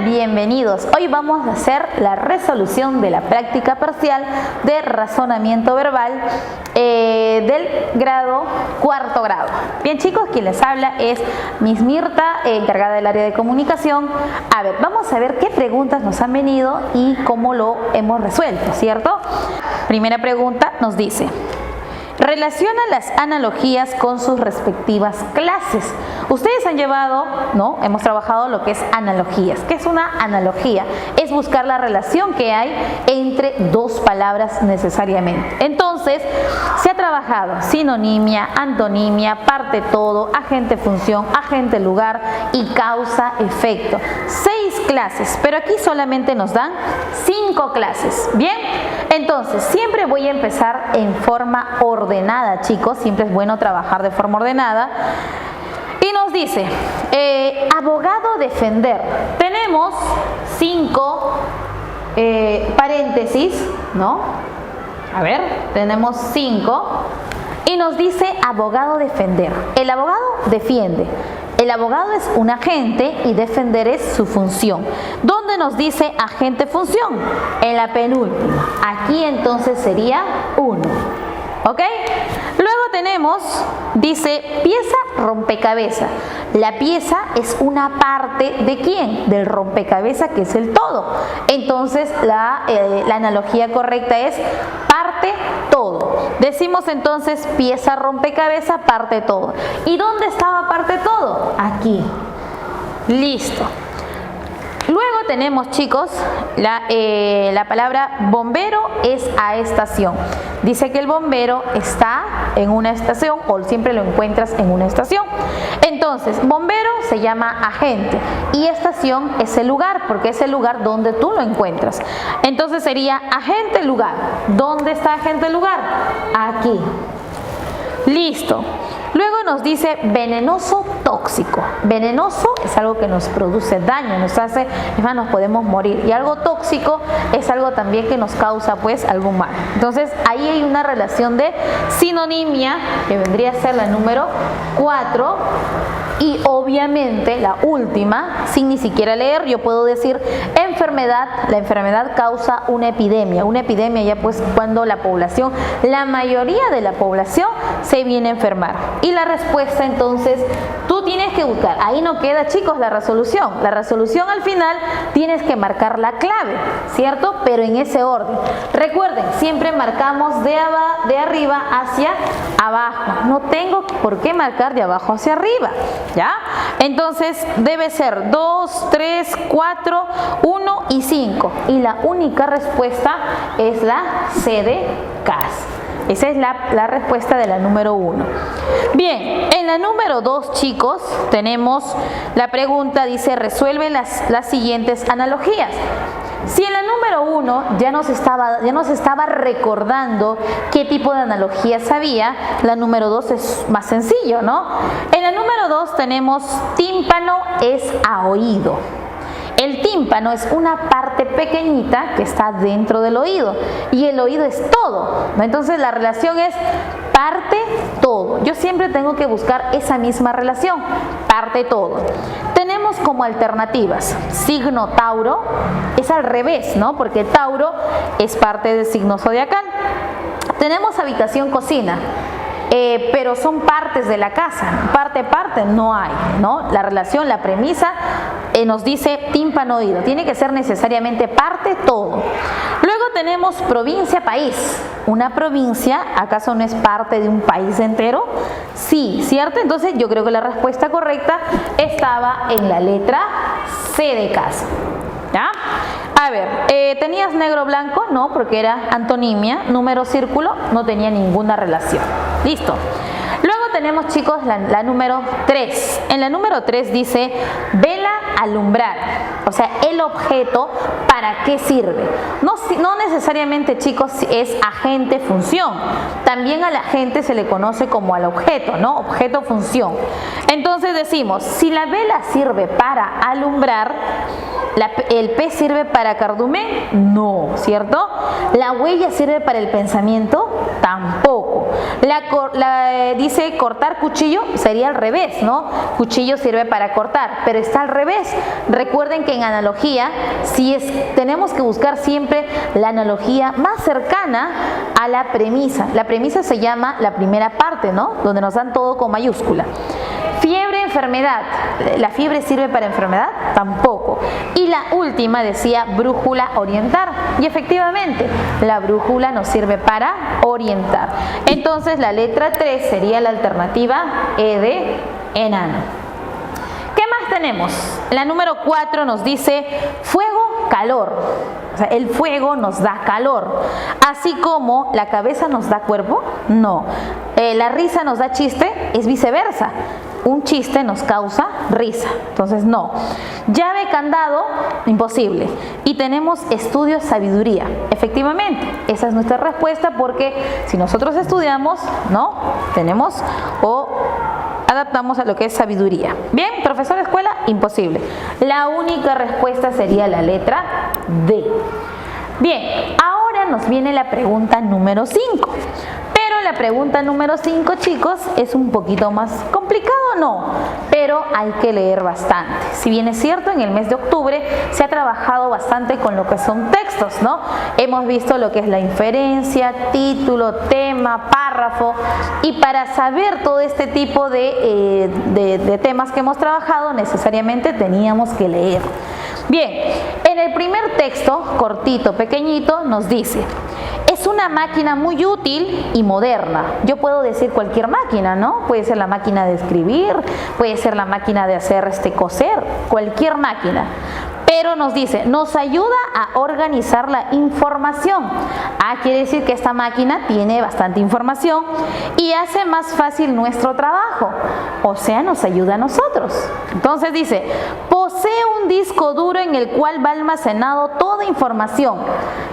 Bienvenidos. Hoy vamos a hacer la resolución de la práctica parcial de razonamiento verbal del cuarto grado. Bien chicos, quien les habla es Miss Mirta, encargada del área de comunicación. A ver, vamos a ver qué preguntas nos han venido y cómo lo hemos resuelto, ¿cierto? Primera pregunta nos dice: relaciona las analogías con sus respectivas clases. Ustedes han llevado, ¿no? Hemos trabajado lo que es analogías. ¿Qué es una analogía? Es buscar la relación que hay entre dos palabras necesariamente. Entonces, se ha trabajado sinonimia, antonimia, parte todo, agente función, agente lugar y causa efecto. 6 clases, pero aquí solamente nos dan 5 clases. ¿Bien? Entonces, siempre voy a empezar en forma ordenada, chicos. Siempre es bueno trabajar de forma ordenada. Y nos dice, abogado defender. Tenemos 5 paréntesis, ¿no? A ver, tenemos 5. Y nos dice abogado defender. El abogado defiende. El abogado es un agente y defender es su función. ¿Dónde nos dice agente función? En la penúltima. Aquí entonces sería 1. ¿Ok? Luego tenemos, dice pieza rompecabezas. La pieza es una parte ¿de quién? Del rompecabezas, que es el todo. Entonces la analogía correcta es parte todo. Decimos entonces pieza rompecabezas, parte todo. ¿Y dónde estaba parte todo? Aquí. Listo. Luego tenemos, chicos, la palabra bombero es a estación. Dice que el bombero está en una estación o siempre lo encuentras en una estación. Entonces, bombero se llama agente y estación es el lugar, porque es el lugar donde tú lo encuentras. Entonces sería agente lugar. ¿Dónde está agente lugar? Aquí. Listo. Luego nos dice venenoso tóxico. Venenoso es algo que nos produce daño, nos hace, nos podemos morir. Y algo tóxico es algo también que nos causa pues algún mal. Entonces ahí hay una relación de sinonimia, que vendría a ser la número 4. Y obviamente la última, sin ni siquiera leer, yo puedo decir enfermedad. La enfermedad causa una epidemia. Una epidemia ya pues cuando la población, la mayoría de la población se viene a enfermar. Y la respuesta entonces, tú tienes que buscar. Ahí no queda, chicos, la resolución. La resolución al final tienes que marcar la clave, ¿cierto? Pero en ese orden. Recuerden, siempre marcamos de arriba hacia abajo. No tengo por qué marcar de abajo hacia arriba. ¿Ya? Entonces debe ser 2, 3, 4, 1 y 5. Y la única respuesta es la C de CAS. Esa es la respuesta de la número 1. Bien, en la número 2, chicos, tenemos la pregunta, dice, resuelve las siguientes analogías. Si en la número 1 ya nos estaba recordando qué tipo de analogías había, la número 2 es más sencillo, ¿no? En la número 2 tenemos tímpano es a oído. El tímpano es una parte pequeñita que está dentro del oído y el oído es todo, ¿no? Entonces la relación es parte todo. Yo siempre tengo que buscar esa misma relación, parte todo. Tenemos como alternativas signo Tauro, es al revés, ¿no? Porque Tauro es parte del signo zodiacal. Tenemos habitación cocina. Pero son partes de la casa, parte no hay, ¿no? La relación, la premisa nos dice tímpano oído, tiene que ser necesariamente parte todo. Luego tenemos provincia país. Una provincia, ¿acaso no es parte de un país entero? Sí, ¿cierto? Entonces yo creo que la respuesta correcta estaba en la letra C de casa. ¿Ya? A ver, ¿tenías negro blanco? No, porque era antonimia. Número círculo, no tenía ninguna relación. Listo. Luego tenemos, chicos, la número 3. En la número 3 dice vela alumbrar. O sea, el objeto, ¿para qué sirve? No necesariamente, chicos, es agente función. También al agente se le conoce como al objeto, ¿no? Objeto función. Entonces decimos, si la vela sirve para alumbrar, ¿El P sirve para cardumen? No, ¿cierto? ¿La huella sirve para el pensamiento? Tampoco. Dice cortar cuchillo, sería al revés, ¿no? Cuchillo sirve para cortar, pero está al revés. Recuerden que en analogía, tenemos que buscar siempre la analogía más cercana a la premisa. La premisa se llama la primera parte, ¿no? Donde nos dan todo con mayúscula. Fiebre, enfermedad. ¿La fiebre sirve para enfermedad? Tampoco. Y la última decía brújula, orientar. Y efectivamente, la brújula nos sirve para orientar. Entonces, la letra 3 sería la alternativa E de enano. ¿Qué más tenemos? La número 4 nos dice fuego, calor. O sea, el fuego nos da calor. Así como la cabeza nos da cuerpo, no. La risa nos da chiste, es viceversa. Un chiste nos causa risa, entonces no. Llave, candado, imposible. Y tenemos estudio, sabiduría. Efectivamente, esa es nuestra respuesta porque si nosotros estudiamos, ¿no? Tenemos o adaptamos a lo que es sabiduría. Bien, profesor de escuela, imposible. La única respuesta sería la letra D. Bien, ahora nos viene la pregunta número 5. Pero la pregunta número 5, chicos, es un poquito más complicado, no, pero hay que leer bastante. Si bien es cierto, en el mes de octubre se ha trabajado bastante con lo que son textos, ¿no? Hemos visto lo que es la inferencia, título, tema, párrafo, y para saber todo este tipo de temas que hemos trabajado, necesariamente teníamos que leer. Bien, en el primer texto, cortito, pequeñito, nos dice: es una máquina muy útil y moderna. Yo puedo decir cualquier máquina, ¿no? Puede ser la máquina de escribir, puede ser la máquina de hacer coser, cualquier máquina. Pero nos dice, nos ayuda a organizar la información. Quiere decir que esta máquina tiene bastante información y hace más fácil nuestro trabajo. O sea, nos ayuda a nosotros. Entonces dice, posee un disco duro en el cual va almacenado toda información.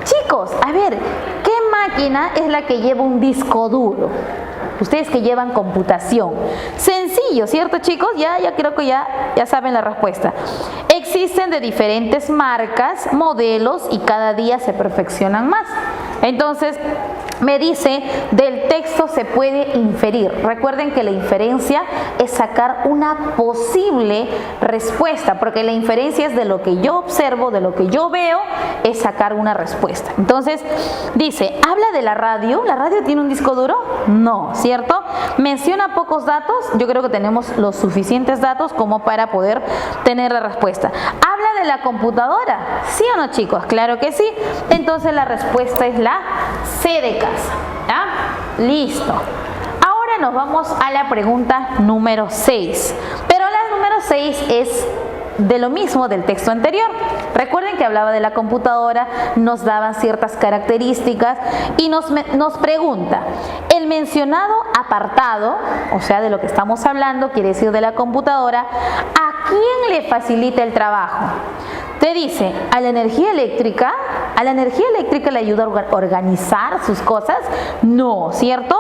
Chicos, a ver, ¿qué máquina es la que lleva un disco duro? Ustedes que llevan computación. Sencillo, ¿cierto, chicos? Ya creo que ya saben la respuesta. Existen de diferentes marcas, modelos y cada día se perfeccionan más. Entonces, me dice, del texto se puede inferir. Recuerden que la inferencia es sacar una posible respuesta, porque la inferencia es de lo que yo observo, de lo que yo veo, es sacar una respuesta. Entonces, dice, ¿habla de la radio? ¿La radio tiene un disco duro? No, ¿cierto? Menciona pocos datos. Yo creo que tenemos los suficientes datos como para poder tener la respuesta. ¿Habla de la computadora? ¿Sí o no, chicos? Claro que sí. Entonces, la respuesta es la C de casa. ¿Ya? Listo. Ahora nos vamos a la pregunta número 6. Pero la número 6 es de lo mismo del texto anterior. Recuerden que hablaba de la computadora, nos daban ciertas características y nos pregunta, el mencionado apartado, o sea, de lo que estamos hablando, quiere decir de la computadora, ¿a quién le facilita el trabajo? Te dice, ¿a la energía eléctrica? ¿A la energía eléctrica le ayuda a organizar sus cosas? No, ¿cierto?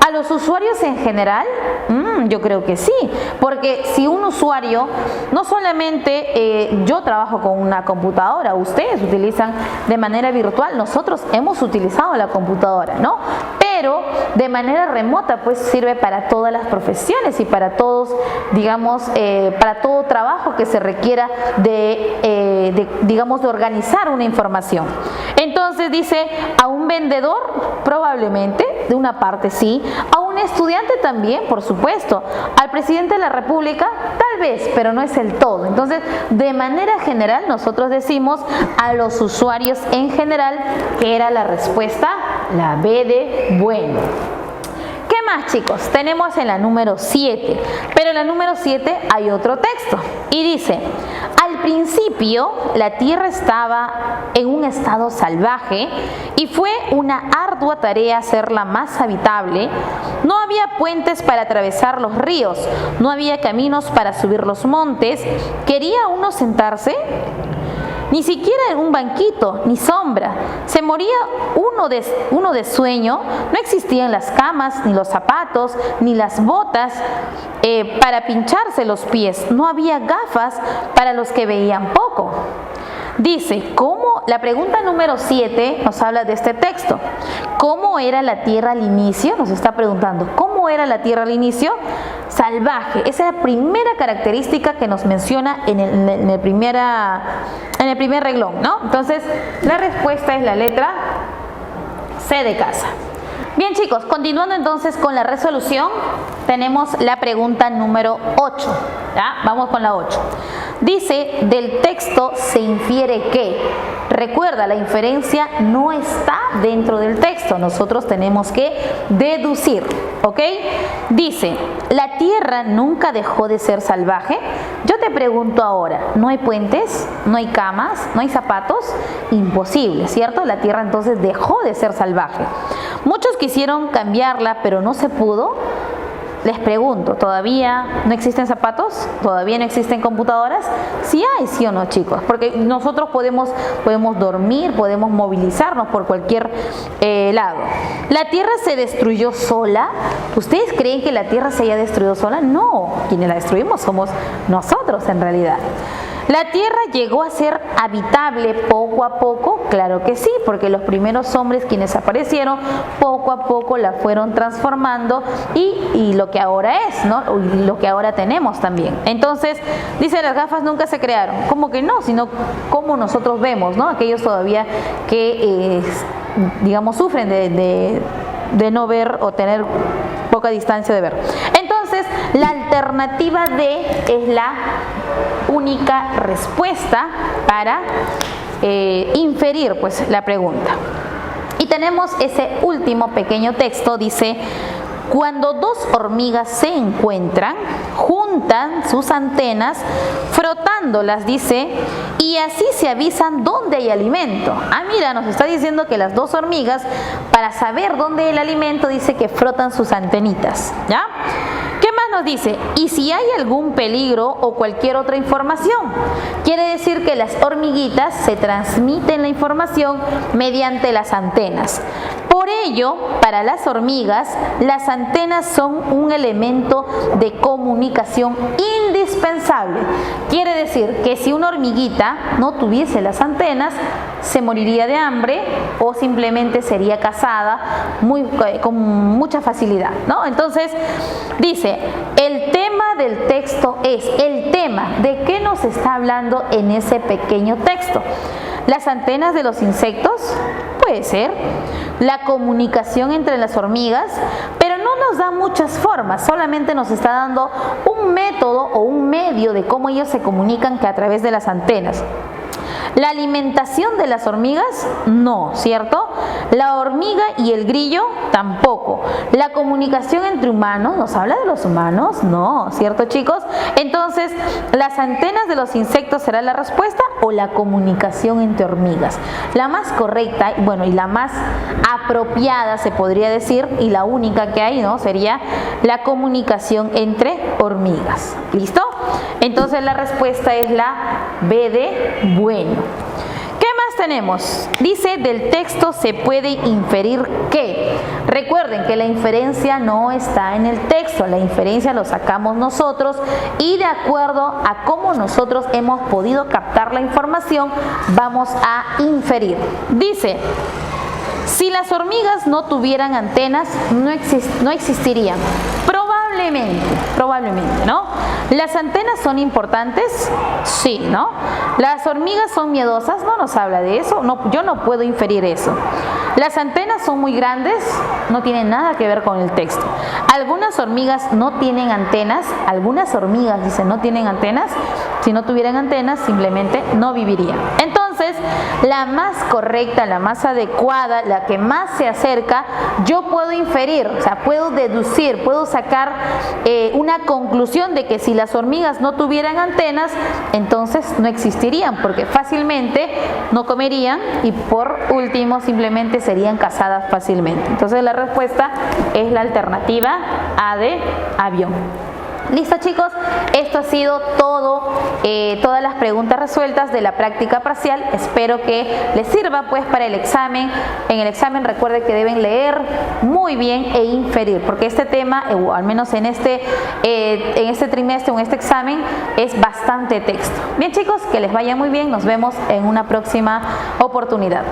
¿A los usuarios en general? Yo creo que sí, porque si un usuario, no solamente yo trabajo con una computadora, ustedes utilizan de manera virtual, nosotros hemos utilizado la computadora, ¿no? Pero de manera remota pues sirve para todas las profesiones y para todos, digamos, para todo trabajo que se requiera digamos, de organizar una información. Entonces dice, a un vendedor probablemente, de una parte sí, a un estudiante también, por supuesto, al presidente de la República tal vez, pero no es el todo. Entonces, de manera general nosotros decimos a los usuarios en general, que era la respuesta, la B de bueno. ¿Qué más, chicos? Tenemos en la número 7, pero en la número 7 hay otro texto y dice, al principio la tierra estaba en un estado salvaje y fue una ardua tarea hacerla más habitable. No había puentes para atravesar los ríos, no había caminos para subir los montes. ¿Quería uno sentarse? Ni siquiera en un banquito, ni sombra. Se moría uno de sueño. No existían las camas, ni los zapatos, ni las botas para pincharse los pies. No había gafas para los que veían poco. Dice, la pregunta número 7 nos habla de este texto. ¿Cómo era la tierra al inicio? Nos está preguntando, ¿cómo era la tierra al inicio? Salvaje. Esa es la primera característica que nos menciona en el primer renglón, ¿no? Entonces, la respuesta es la letra C de casa. Bien, chicos, continuando entonces con la resolución, tenemos la pregunta número 8. ¿Ya? Vamos con la 8. Dice, del texto se infiere que. Recuerda, la inferencia no está dentro del texto. Nosotros tenemos que deducir, ¿ok? Dice, ¿la tierra nunca dejó de ser salvaje? Yo te pregunto ahora, ¿no hay puentes? ¿No hay camas? ¿No hay zapatos? Imposible, ¿cierto? La tierra entonces dejó de ser salvaje. Muchos quisieron cambiarla, pero no se pudo. Les pregunto, ¿todavía no existen zapatos? ¿Todavía no existen computadoras? Sí hay, ¿sí o no, chicos? Porque nosotros podemos dormir, podemos movilizarnos por cualquier lado. ¿La tierra se destruyó sola? ¿Ustedes creen que la tierra se haya destruido sola? No, quienes la destruimos somos nosotros en realidad. ¿La tierra llegó a ser habitable poco a poco? Claro que sí, porque los primeros hombres quienes aparecieron, poco a poco la fueron transformando y lo que ahora es, ¿no? Y lo que ahora tenemos también. Entonces, dice, las gafas nunca se crearon. ¿Cómo que no? Sino como nosotros vemos, ¿no? Aquellos todavía que, digamos, sufren de no ver o tener poca distancia de ver. Entonces, la alternativa D es la única respuesta para inferir pues la pregunta. Y tenemos ese último pequeño texto, dice, cuando dos hormigas se encuentran, juntan sus antenas, frotándolas, dice, y así se avisan dónde hay alimento. Ah, mira, nos está diciendo que las dos hormigas, para saber dónde hay el alimento, dice que frotan sus antenitas, ¿ya? ¿Qué más nos dice? Y si hay algún peligro o cualquier otra información. Quiere decir que las hormiguitas se transmiten la información mediante las antenas. Por ello, para las hormigas, las antenas son un elemento de comunicación indispensable. Quiere decir que si una hormiguita no tuviese las antenas, se moriría de hambre o simplemente sería cazada con mucha facilidad, ¿no? Entonces, dice, el tema del texto es, el tema, ¿de qué nos está hablando en ese pequeño texto? ¿Las antenas de los insectos? Puede ser. La comunicación entre las hormigas, pero no nos da muchas formas, solamente nos está dando un método o un medio de cómo ellos se comunican, que a través de las antenas. ¿La alimentación de las hormigas? No, ¿cierto? La hormiga y el grillo tampoco. ¿La comunicación entre humanos? ¿Nos habla de los humanos? No, ¿cierto, chicos? Entonces, ¿las antenas de los insectos será la respuesta o la comunicación entre hormigas? La más correcta, bueno, y la más apropiada se podría decir, y la única que hay, ¿no? Sería la comunicación entre hormigas. ¿Listo? Entonces la respuesta es la B de bueno. ¿Qué más tenemos? Dice, del texto se puede inferir que. Recuerden que la inferencia no está en el texto, la inferencia lo sacamos nosotros y de acuerdo a cómo nosotros hemos podido captar la información, vamos a inferir. Dice, si las hormigas no tuvieran antenas, no existirían. Probablemente, ¿no? ¿Las antenas son importantes? Sí, ¿no? ¿Las hormigas son miedosas? No nos habla de eso, no, yo no puedo inferir eso. ¿Las antenas son muy grandes? No tienen nada que ver con el texto. ¿Algunas hormigas no tienen antenas? Algunas hormigas, dicen, no tienen antenas. Si no tuvieran antenas, simplemente no vivirían. Entonces, la más correcta, la más adecuada, la que más se acerca, yo puedo inferir, o sea, puedo deducir, puedo sacar una conclusión de que si las hormigas no tuvieran antenas, entonces no existirían, porque fácilmente no comerían y por último simplemente serían cazadas fácilmente. Entonces la respuesta es la alternativa A de avión. Listo, chicos, esto ha sido todo, todas las preguntas resueltas de la práctica parcial. Espero que les sirva pues para el examen. En el examen recuerden que deben leer muy bien e inferir, porque este tema, o al menos en este trimestre o en este examen, es bastante texto. Bien, chicos, que les vaya muy bien. Nos vemos en una próxima oportunidad.